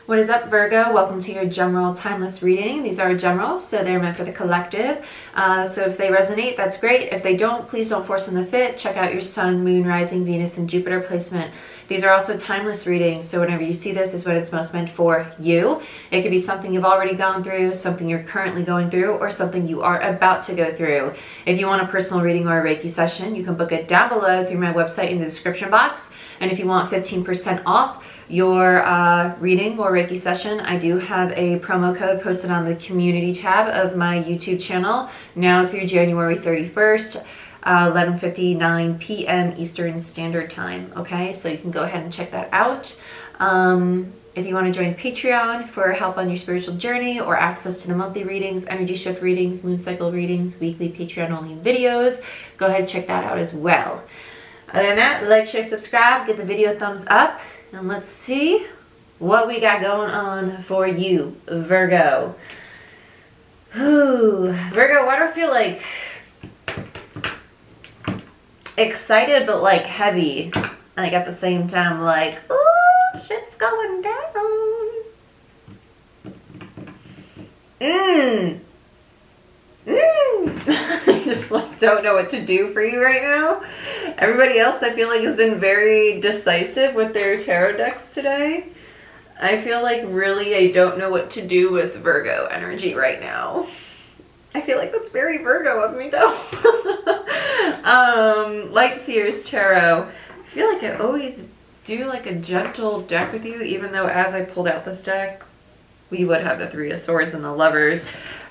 What is up, Virgo? Welcome to your general timeless reading. These are general, so they're meant for the collective. So if they resonate, that's great. If they don't, please don't force them to fit. Check out your sun, moon, rising, Venus, and Jupiter placement. These are also timeless readings, so whenever you see this is what it's most meant for you. It could be something you've already gone through, something you're currently going through, or something you are about to go through. If you want a personal reading or a Reiki session, you can book it down below through my website in the description box. And if you want 15% off your reading or Reiki session, I do have a promo code posted on the community tab of my YouTube channel now through January 31st. 11:59 p.m. Eastern Standard Time. Okay, so you can go ahead and check that out. If you want to join Patreon for help on your spiritual journey or access to the monthly readings, energy shift readings, moon cycle readings, weekly Patreon only videos, go ahead and check that out as well. Other than that, like, share, subscribe, give the video a thumbs up, and let's see what we got going on for you, Virgo. Ooh, Virgo, why do I feel like excited but like heavy, like at the same time, like, oh, shit's going down. I just like don't know what to do for you right now. Everybody else I feel like has been very decisive with their tarot decks today. I feel like really I don't know what to do with Virgo energy right now. I feel like that's very Virgo of me though. Like Seer's Tarot, I feel like I always do like a gentle deck with you, even though as I pulled out this deck, we would have the Three of Swords and the Lovers.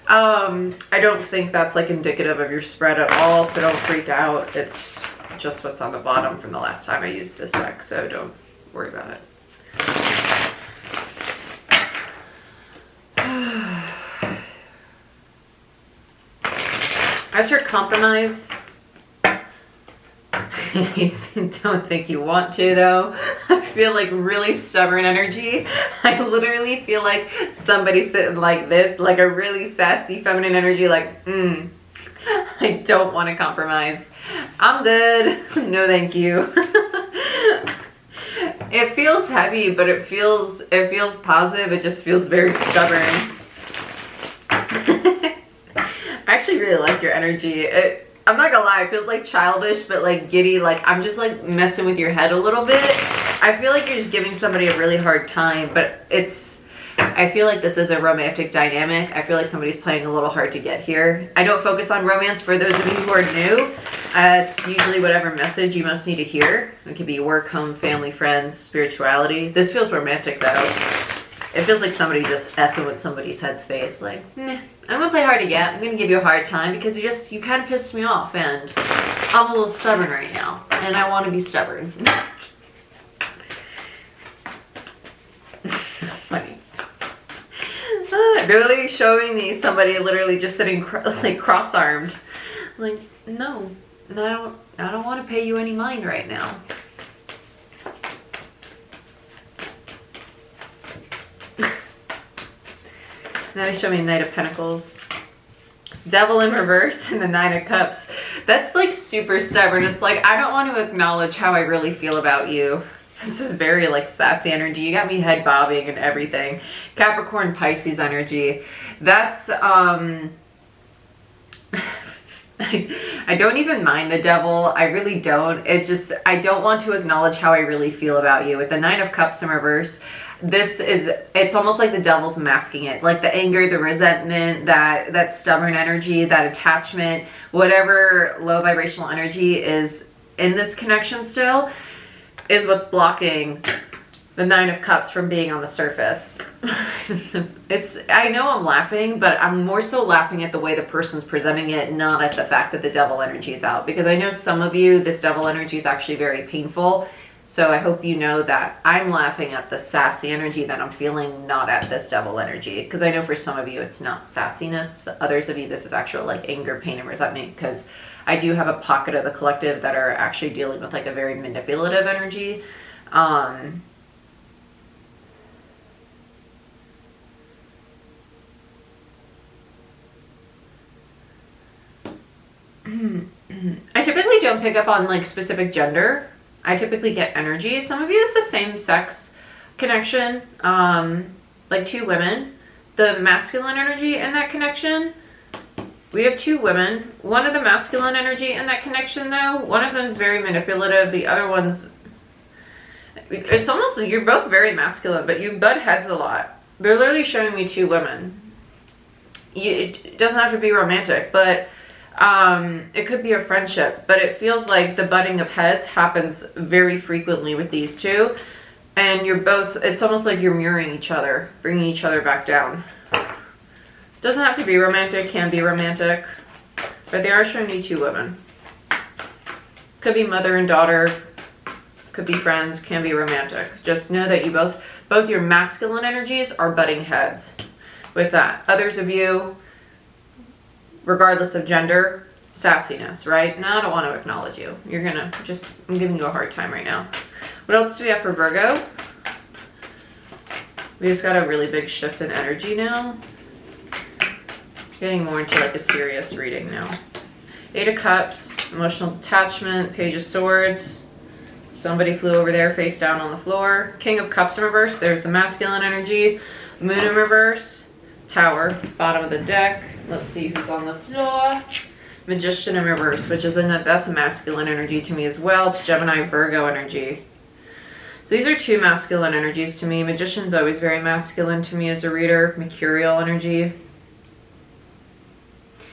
I don't think that's like indicative of your spread at all, so don't freak out. It's just what's on the bottom from the last time I used this deck, so don't worry about it. I heard compromise. I don't think you want to though. I feel like really stubborn energy. I literally feel like somebody sitting like this, like a really sassy feminine energy, like, I don't want to compromise. I'm good. No, thank you. It feels heavy, but it feels positive. It just feels very stubborn. I actually really like your energy. I'm not gonna lie, it feels like childish, but like giddy, like I'm just like messing with your head a little bit. I feel like you're just giving somebody a really hard time, but I feel like this is a romantic dynamic. I feel like somebody's playing a little hard to get here. I don't focus on romance for those of you who are new. It's usually whatever message you most need to hear. It could be work, home, family, friends, spirituality. This feels romantic though. It feels like somebody just effing with somebody's headspace, like, I'm gonna play hard to get. I'm gonna give you a hard time because you kind of pissed me off, and I'm a little stubborn right now, and I want to be stubborn. It's so funny. They're literally showing me somebody literally just sitting like cross-armed, like, no, I don't want to pay you any mind right now. Now they show me Knight of Pentacles, Devil in reverse, and the Nine of Cups. That's like super stubborn. It's like, I don't want to acknowledge how I really feel about you. This is very like sassy energy. You got me head bobbing and everything. Capricorn, Pisces energy. That's, I don't even mind the devil. I really don't. I don't want to acknowledge how I really feel about you. With the Nine of Cups in reverse, it's almost like the devil's masking it, like the anger, the resentment, that stubborn energy, that attachment, whatever low vibrational energy is in this connection still is what's blocking the Nine of Cups from being on the surface. I know I'm laughing, but I'm more so laughing at the way the person's presenting it, not at the fact that the devil energy is out, because I know some of you, this devil energy is actually very painful. So I hope you know that I'm laughing at the sassy energy that I'm feeling, not at this devil energy. Because I know for some of you it's not sassiness. Others of you this is actual like anger, pain, and resentment. Because I do have a pocket of the collective that are actually dealing with like a very manipulative energy. I typically don't pick up on like specific gender. I typically get energy. Some of you it's the same sex connection. like two women. The masculine energy in that connection, we have two women. One of the masculine energy in that connection, though, one of them is very manipulative. The other one's, it's almost like you're both very masculine, but you butt heads a lot. They're literally showing me two women. It doesn't have to be romantic, but it could be a friendship. But it feels like the butting of heads happens very frequently with these two. And you're both, it's almost like you're mirroring each other, bringing each other back down. Doesn't have to be romantic, can be romantic. But they are showing me two women. Could be mother and daughter, could be friends, can be romantic. Just know that you both your masculine energies are butting heads with that. Others of you, regardless of gender, sassiness, right? No, I don't want to acknowledge you. You're gonna just, I'm giving you a hard time right now. What else do we have for Virgo? We just got a really big shift in energy now. Getting more into like a serious reading now. 8 of Cups, emotional detachment, Page of Swords. Somebody flew over there face down on the floor. King of Cups in reverse, there's the masculine energy. Moon in reverse, Tower, bottom of the deck. Let's see who's on the floor. Magician in reverse, which is that's a masculine energy to me as well. It's Gemini, Virgo energy. So these are two masculine energies to me. Magician's always very masculine to me as a reader. Mercurial energy.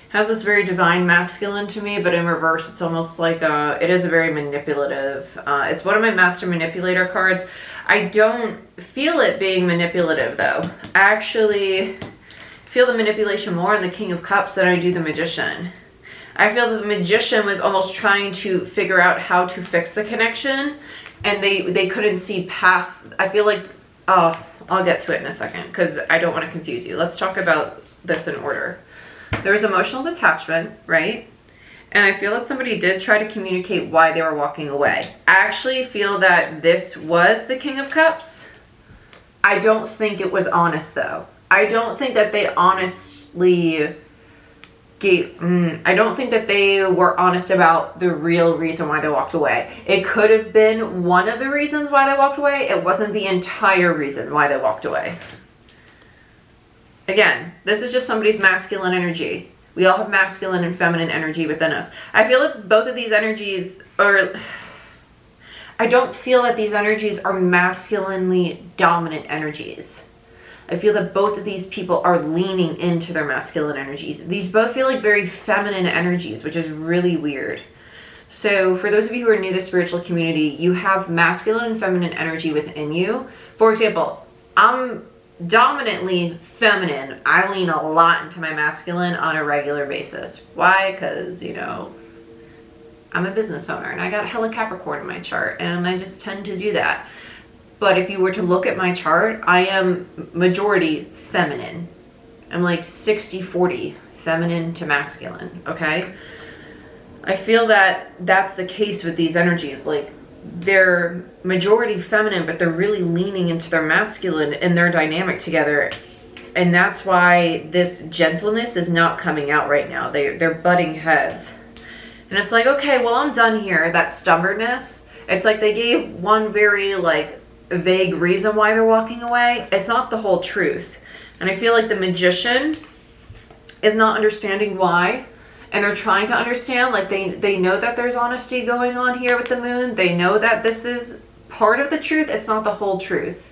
Has this very divine masculine to me, but in reverse, it's almost like it is a very manipulative. It's one of my master manipulator cards. I don't feel it being manipulative though. I actually feel the manipulation more in the King of Cups than I do the Magician. I feel that the Magician was almost trying to figure out how to fix the connection, and they couldn't see past. I feel like, oh, I'll get to it in a second because I don't want to confuse you. Let's talk about this in order. There was emotional detachment, right? And I feel that somebody did try to communicate why they were walking away. I actually feel that this was the King of Cups. I don't think it was honest though. I don't think that they honestly I don't think that they were honest about the real reason why they walked away. It could have been one of the reasons why they walked away. It wasn't the entire reason why they walked away. Again, this is just somebody's masculine energy. We all have masculine and feminine energy within us. I feel that both of these energies are... I don't feel that these energies are masculinely dominant energies. I feel that both of these people are leaning into their masculine energies. These both feel like very feminine energies, which is really weird. So for those of you who are new to the spiritual community, you have masculine and feminine energy within you. For example, I'm dominantly feminine. I lean a lot into my masculine on a regular basis. Why? Because, you know, I'm a business owner and I got hella Capricorn in my chart and I just tend to do that. But if you were to look at my chart, I am majority feminine. I'm like 60-40 feminine to masculine, okay? I feel that that's the case with these energies. Like, they're majority feminine, but they're really leaning into their masculine and their dynamic together. And that's why this gentleness is not coming out right now. They're butting heads. And it's like, okay, well, I'm done here. That stubbornness, it's like they gave one very like vague reason why they're walking away. It's not the whole truth. And I feel like the Magician is not understanding why. And they're trying to understand, like they know that there's honesty going on here with the moon. They know that this is part of the truth. It's not the whole truth.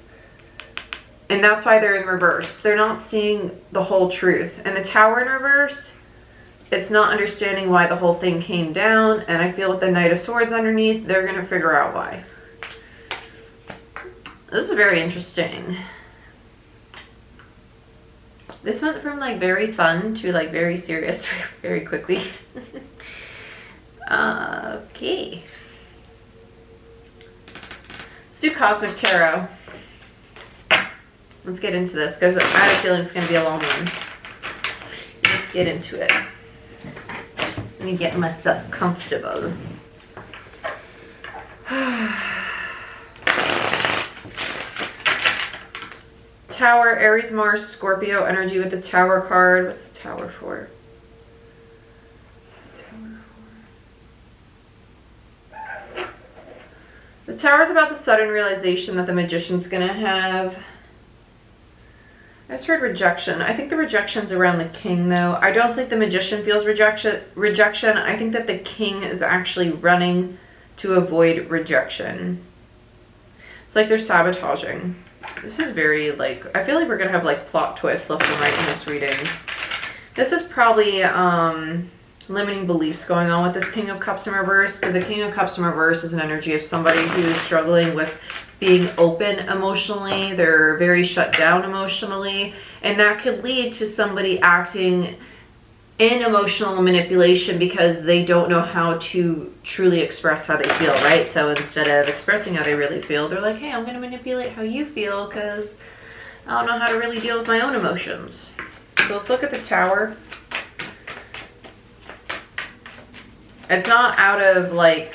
And that's why they're in reverse. They're not seeing the whole truth. And the Tower in reverse, it's not understanding why the whole thing came down. And I feel with the Knight of Swords underneath, they're going to figure out why. This is very interesting. This went from like very fun to like very serious very quickly. Okay. Let's do Cosmic Tarot. Let's get into this because I have a feeling it's going to be a long one. Let's get into it. Let me get myself comfortable. Tower, Aries, Mars, Scorpio energy with the Tower card. What's the Tower for? What's the Tower for? The Tower is about the sudden realization that the Magician's going to have. I just heard rejection. I think the rejection's around the king, though. I don't think the magician feels rejection. I think that the king is actually running to avoid rejection. It's like they're sabotaging. This is very, like, I feel like we're gonna have, like, plot twists left and right in this reading. This is probably limiting beliefs going on with this King of Cups in reverse, because the King of Cups in reverse is an energy of somebody who is struggling with being open emotionally. They're very shut down emotionally, and that could lead to somebody acting in emotional manipulation because they don't know how to truly express how they feel, right? So instead of expressing how they really feel, they're like, hey, I'm going to manipulate how you feel because I don't know how to really deal with my own emotions. So let's look at the Tower. It's not out of, like,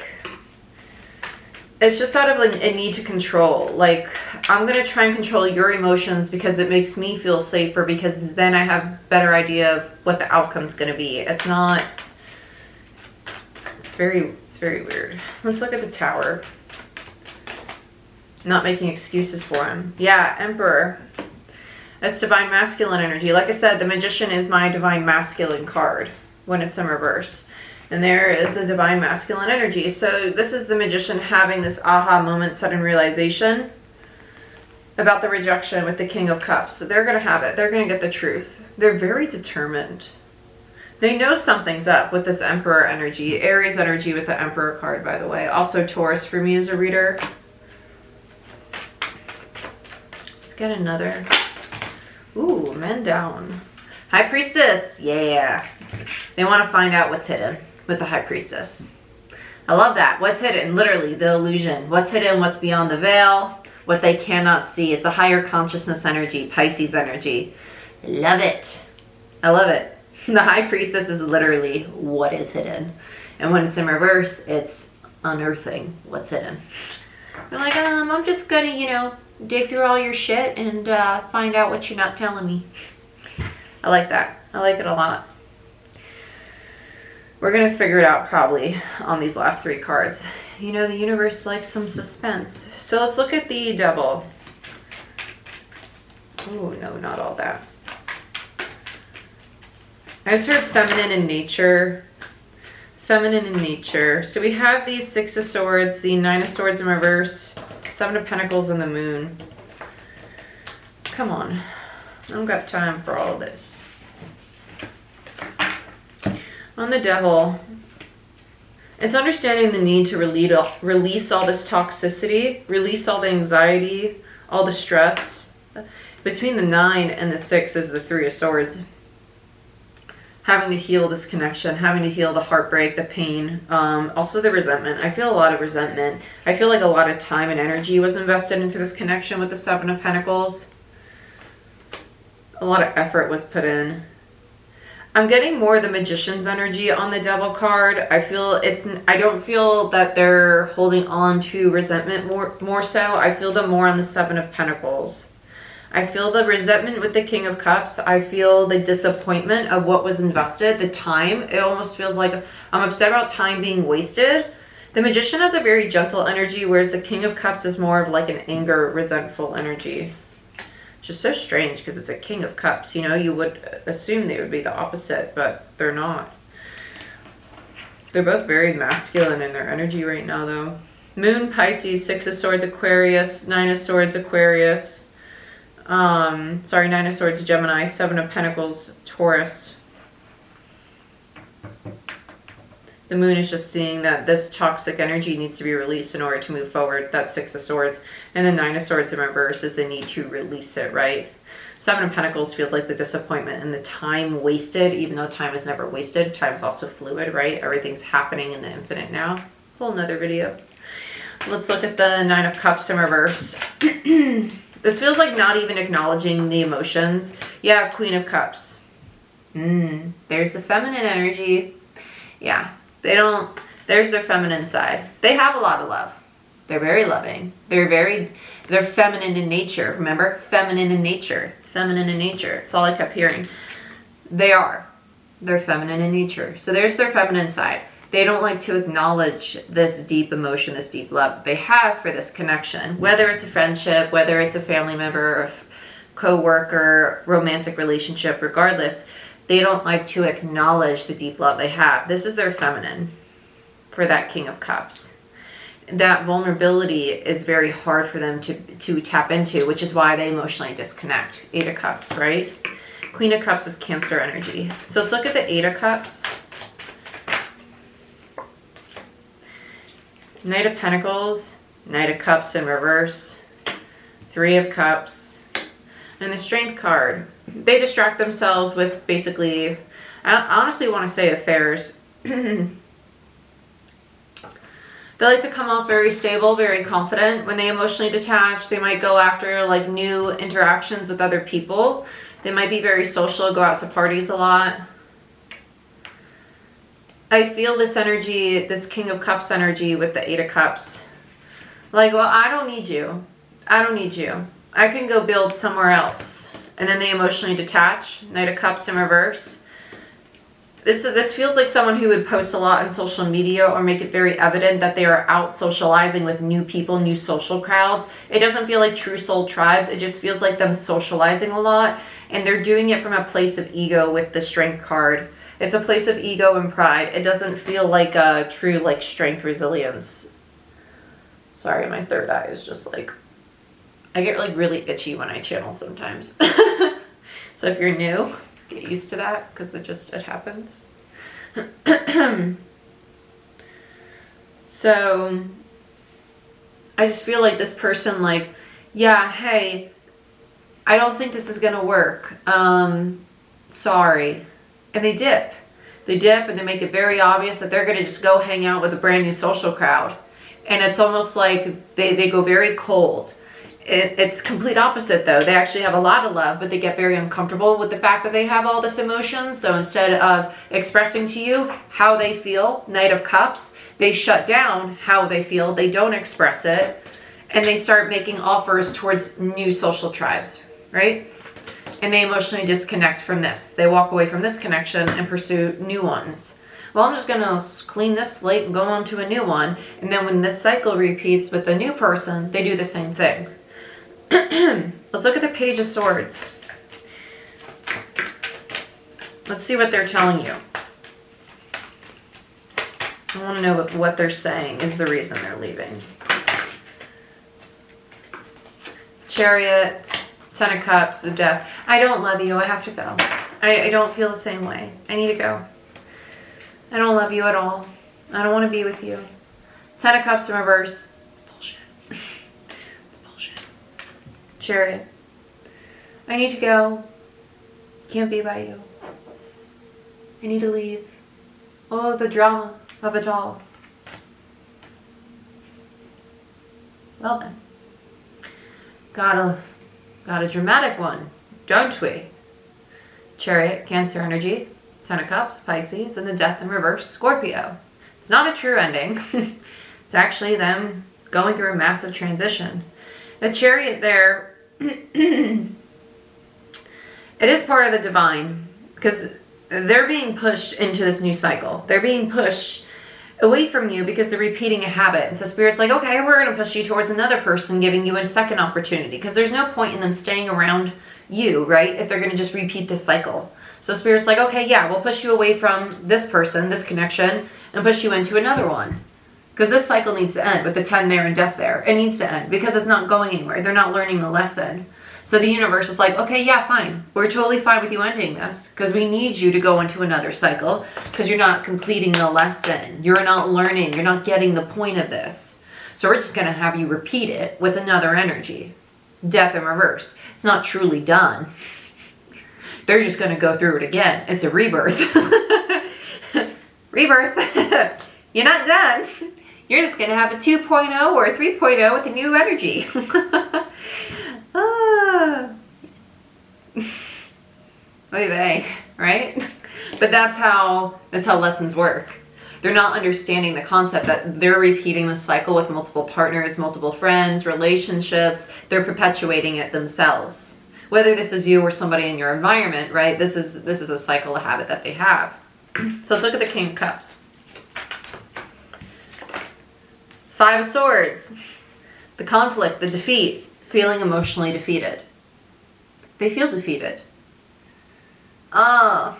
it's just out of, like, a need to control. Like, I'm going to try and control your emotions because it makes me feel safer, because then I have better idea of what the outcome's going to be. It's not, it's very weird. Let's look at the Tower. Not making excuses for him. Yeah, Emperor. That's divine masculine energy. Like I said, the Magician is my divine masculine card when it's in reverse. And there is the divine masculine energy. So this is the Magician having this aha moment, sudden realization about the rejection with the King of Cups. So they're going to have it. They're going to get the truth. They're very determined. They know something's up with this Emperor energy. Aries energy with the Emperor card, by the way. Also Taurus for me as a reader. Let's get another. Ooh, Men down. High Priestess. Yeah. They want to find out what's hidden with the High Priestess. I love that. What's hidden? Literally, the illusion. What's hidden, what's beyond the veil, what they cannot see. It's a higher consciousness energy, Pisces energy. Love it. I love it. The High Priestess is literally what is hidden. And when it's in reverse, it's unearthing what's hidden. You're like, I'm just gonna, you know, dig through all your shit and find out what you're not telling me. I like that. I like it a lot. We're going to figure it out probably on these last three cards. You know, the universe likes some suspense. So let's look at the Devil. Oh, no, not all that. I just heard feminine in nature. Feminine in nature. So we have these Six of Swords, the Nine of Swords in reverse, Seven of Pentacles, and the Moon. Come on. I don't got time for all of this. On the Devil, it's understanding the need to release all this toxicity, release all the anxiety, all the stress. Between the 9 and the 6 is the Three of Swords. Having to heal this connection, having to heal the heartbreak, the pain, also the resentment. I feel a lot of resentment. I feel like a lot of time and energy was invested into this connection with the Seven of Pentacles. A lot of effort was put in. I'm getting more the Magician's energy on the Devil card. I don't feel that they're holding on to resentment more so. I feel them more on the Seven of Pentacles. I feel the resentment with the King of Cups. I feel the disappointment of what was invested, the time. It almost feels like I'm upset about time being wasted. The Magician has a very gentle energy, whereas the King of Cups is more of like an anger, resentful energy. Just so strange because it's a King of Cups. You know, you would assume they would be the opposite, but they're not. They're both very masculine in their energy right now, though. Moon, Pisces, Six of Swords, Aquarius, Nine of Swords, Aquarius. Nine of Swords, Gemini, Seven of Pentacles, Taurus. The Moon is just seeing that this toxic energy needs to be released in order to move forward. That's Six of Swords. And the Nine of Swords in reverse is the need to release it, right? Seven of Pentacles feels like the disappointment and the time wasted, even though time is never wasted. Time is also fluid, right? Everything's happening in the infinite now. Whole nother video. Let's look at the Nine of Cups in reverse. This feels like not even acknowledging the emotions. Yeah, Queen of Cups. There's the feminine energy. Yeah. There's their feminine side. They have a lot of love. They're very loving. They're feminine in nature. Remember? Feminine in nature. Feminine in nature. That's all I kept hearing. They're feminine in nature. So there's their feminine side. They don't like to acknowledge this deep emotion, this deep love they have for this connection. Whether it's a friendship, whether it's a family member, or co-worker, romantic relationship, regardless, they don't like to acknowledge the deep love they have. This is their feminine for that King of Cups. That vulnerability is very hard for them to tap into, which is why they emotionally disconnect. 8 of Cups, right? Queen of Cups is Cancer energy. So let's look at the 8 of Cups. Knight of Pentacles, Knight of Cups in reverse, 3 of Cups, and the Strength card. They distract themselves with basically, I honestly want to say affairs. They like to come off very stable, very confident. When they emotionally detach, they might go after like new interactions with other people. They might be very social, go out to parties a lot. I feel this energy, this King of Cups energy with the 8 of Cups. Like, well, I don't need you. I don't need you. I can go build somewhere else. And then they emotionally detach. Knight of Cups in reverse. This feels like someone who would post a lot on social media or make it very evident that they are out socializing with new people, new social crowds. It doesn't feel like true soul tribes. It just feels like them socializing a lot. And they're doing it from a place of ego with the Strength card. It's a place of ego and pride. It doesn't feel like a true like strength, resilience. Sorry, my third eye is just like, I get like really itchy when I channel sometimes. So if you're new, get used to that because it happens. So I just feel like this person like, yeah, hey, I don't think this is gonna work. Sorry. And they dip. They dip and they make it very obvious that they're gonna just go hang out with a brand new social crowd. And it's almost like they go very cold. It's complete opposite though. They actually have a lot of love, but they get very uncomfortable with the fact that they have all this emotion. So instead of expressing to you how they feel, Knight of Cups, they shut down how they feel. They don't express it. And they start making offers towards new social tribes, right? And they emotionally disconnect from this. They walk away from this connection and pursue new ones. Well, I'm just going to clean this slate and go on to a new one. And then when this cycle repeats with the new person, they do the same thing. Let's look at the Page of Swords. Let's see what they're telling you. I want to know what they're saying is the reason they're leaving. Chariot, 10 of Cups, the Death. I don't love you. I have to go. I don't feel the same way. I need to go. I don't love you at all. I don't want to be with you. 10 of Cups in reverse. It's bullshit. It's bullshit. Chariot. I need to go. Can't be by you. I need to leave. Oh, the drama of it all. Well then. Got a dramatic one, don't we? Chariot, Cancer energy. 10 of Cups, Pisces, and the Death in reverse, Scorpio. It's not a true ending. It's actually them going through a massive transition. The Chariot there, it is part of the divine because they're being pushed into this new cycle. They're being pushed away from you because they're repeating a habit. And so Spirit's like, okay, we're going to push you towards another person, giving you a second opportunity because there's no point in them staying around you, right? If they're going to just repeat this cycle. So Spirit's like, okay, yeah, we'll push you away from this person, this connection, and push you into another one. Because this cycle needs to end with the 10 there and Death there. It needs to end because it's not going anywhere. They're not learning the lesson. So the universe is like, okay, yeah, fine. We're totally fine with you ending this because we need you to go into another cycle because you're not completing the lesson. You're not learning. You're not getting the point of this. So we're just going to have you repeat it with another energy. Death in reverse. It's not truly done. They're just going to go through it again. It's a rebirth. Rebirth. You're not done. You're just going to have a 2.0 or a 3.0 with a new energy. Oy vey, right? But that's how lessons work. They're not understanding the concept that they're repeating the cycle with multiple partners, multiple friends, relationships. They're perpetuating it themselves. Whether this is you or somebody in your environment, right? This is a cycle, a habit that they have. So let's look at the King of Cups. 5 of Swords. The conflict, the defeat, feeling emotionally defeated. They feel defeated. Oh,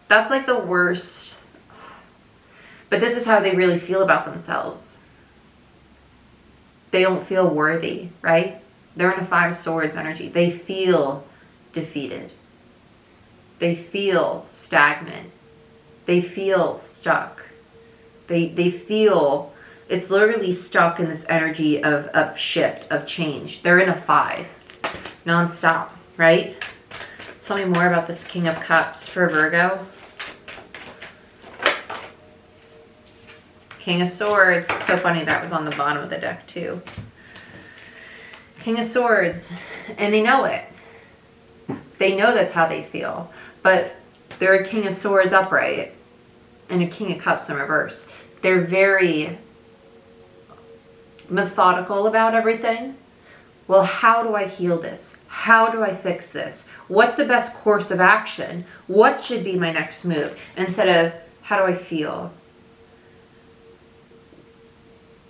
that's like the worst. But this is how they really feel about themselves. They don't feel worthy, right? They're in a 5 of Swords energy. They feel defeated. They feel stagnant. They feel stuck. They feel, it's literally stuck in this energy of shift, of change. They're in a 5, nonstop, right? Tell me more about this King of Cups for Virgo. King of Swords. It's so funny that was on the bottom of the deck too. King of Swords. And they know it. They know that's how they feel. But they're a King of Swords upright and a King of Cups in reverse. They're very methodical about everything. Well, how do I heal this? How do I fix this? What's the best course of action? What should be my next move? Instead of, how do I feel?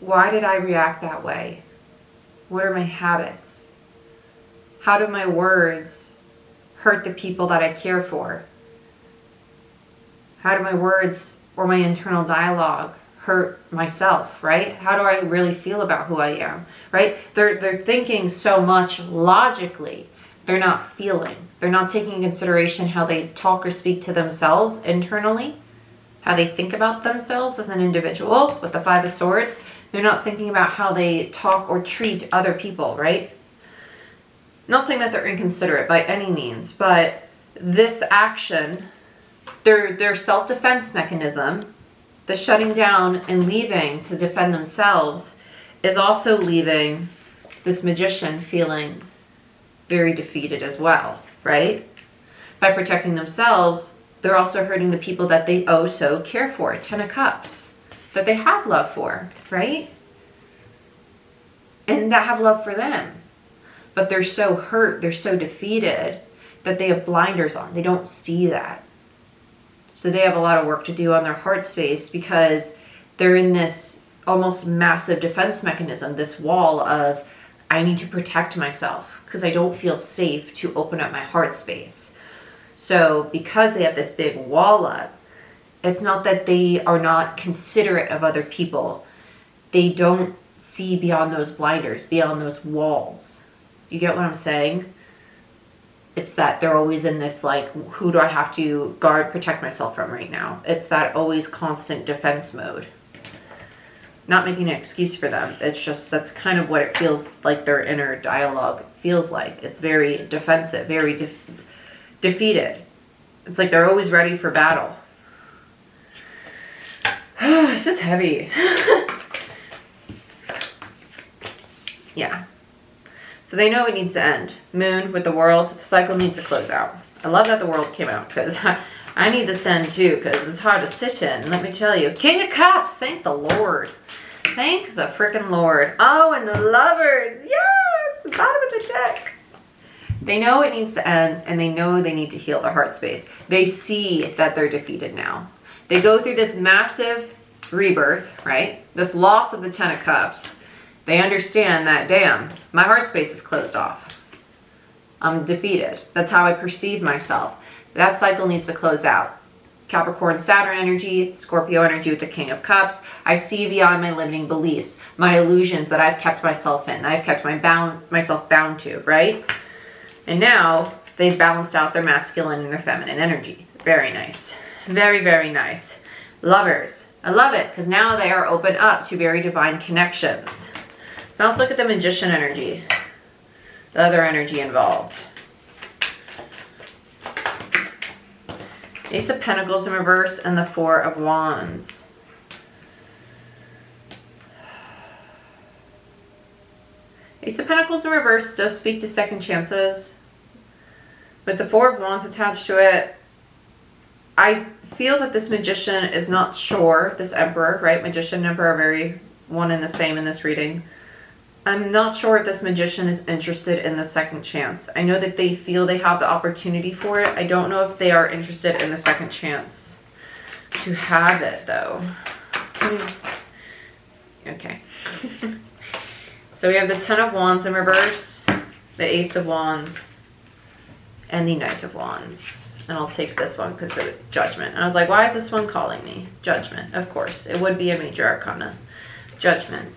Why did I react that way? What are my habits? How do my words hurt the people that I care for? How do my words or my internal dialogue hurt myself, right? How do I really feel about who I am, right? They're thinking so much logically. They're not feeling. They're not taking in consideration how they talk or speak to themselves internally, how they think about themselves as an individual with the 5 of Swords. They're not thinking about how they talk or treat other people, right? Not saying that they're inconsiderate by any means, but this action, their self-defense mechanism, the shutting down and leaving to defend themselves, is also leaving this Magician feeling very defeated as well, right? By protecting themselves, they're also hurting the people that they oh so care for. 10 of Cups. That they have love for, right? And that have love for them. But they're so hurt, they're so defeated that they have blinders on. They don't see that. So they have a lot of work to do on their heart space because they're in this almost massive defense mechanism, this wall of, I need to protect myself because I don't feel safe to open up my heart space. So because they have this big wall up, it's not that they are not considerate of other people. They don't see beyond those blinders, beyond those walls. You get what I'm saying? It's that they're always in this, like, who do I have to guard, protect myself from right now? It's that always constant defense mode. Not making an excuse for them. It's just, that's kind of what it feels like their inner dialogue feels like. It's very defensive, very defeated. It's like they're always ready for battle. It's just heavy. Yeah. So they know it needs to end. Moon with the World. The cycle needs to close out. I love that the World came out because I need this to end too because it's hard to sit in. Let me tell you. King of Cups. Thank the Lord. Thank the freaking Lord. Oh, and the Lovers. Yes! The bottom of the deck. They know it needs to end and they know they need to heal their heart space. They see that they're defeated now. They go through this massive rebirth, right? This loss of the 10 of Cups. They understand that, damn, my heart space is closed off. I'm defeated. That's how I perceive myself. That cycle needs to close out. Capricorn, Saturn energy, Scorpio energy with the King of Cups. I see beyond my limiting beliefs, my illusions that I've kept myself in, that I've kept myself bound to, right? And now they've balanced out their masculine and their feminine energy. Very nice. Very, very nice. Lovers. I love it because now they are open up to very divine connections. So let's look at the Magician energy. The other energy involved. Ace of Pentacles in reverse and the 4 of Wands. Ace of Pentacles in reverse does speak to second chances. With the 4 of Wands attached to it, I feel that this Magician is not sure, this Emperor, right? Magician and Emperor are very one and the same in this reading. I'm not sure if this Magician is interested in the second chance. I know that they feel they have the opportunity for it. I don't know if they are interested in the second chance to have it, though. Okay. So we have the 10 of Wands in reverse, the Ace of Wands, and the Knight of Wands. And I'll take this one because of Judgment. I was like, why is this one calling me? Judgment, of course. It would be a major arcana. Judgment.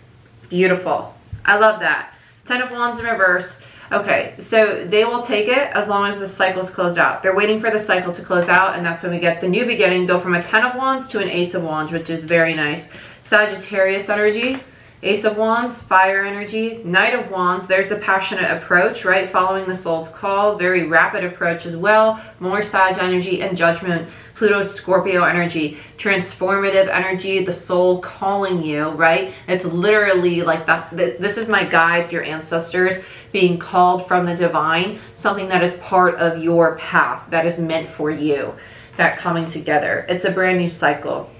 Beautiful. I love that. 10 of Wands in reverse. Okay, so they will take it as long as the cycle's closed out. They're waiting for the cycle to close out, and that's when we get the new beginning. Go from a 10 of Wands to an Ace of Wands, which is very nice. Sagittarius energy. Ace of Wands, fire energy. Knight of Wands, there's the passionate approach, right? Following the soul's call, very rapid approach as well. More Sag energy and Judgment. Pluto, Scorpio energy, transformative energy, the soul calling you, right? It's literally like that. This is my guides, your ancestors being called from the divine, something that is part of your path, that is meant for you, that coming together. It's a brand new cycle.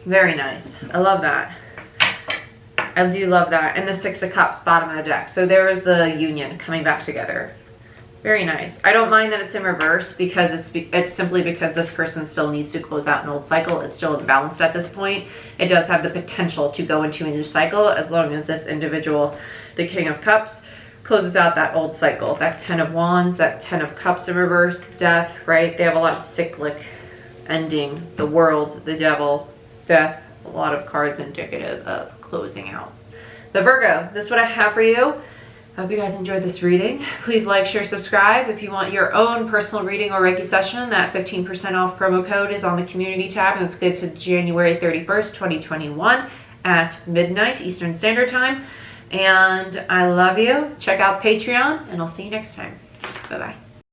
Very nice. I love that. I do love that. And the Six of Cups, bottom of the deck. So there is the union coming back together. Very nice. I don't mind that it's in reverse because it's simply because this person still needs to close out an old cycle. It's still imbalanced at this point. It does have the potential to go into a new cycle as long as this individual, the King of Cups, closes out that old cycle. That 10 of Wands, that 10 of Cups in reverse, death, right? They have a lot of cyclic ending. The world, the devil, death, a lot of cards indicative of closing out. The Virgo, this is what I have for you. I hope you guys enjoyed this reading. Please like, share, subscribe. If you want your own personal reading or Reiki session, that 15% off promo code is on the community tab, and it's good to January 31st, 2021 at midnight Eastern Standard Time. And I love you. Check out Patreon, and I'll see you next time. Bye-bye.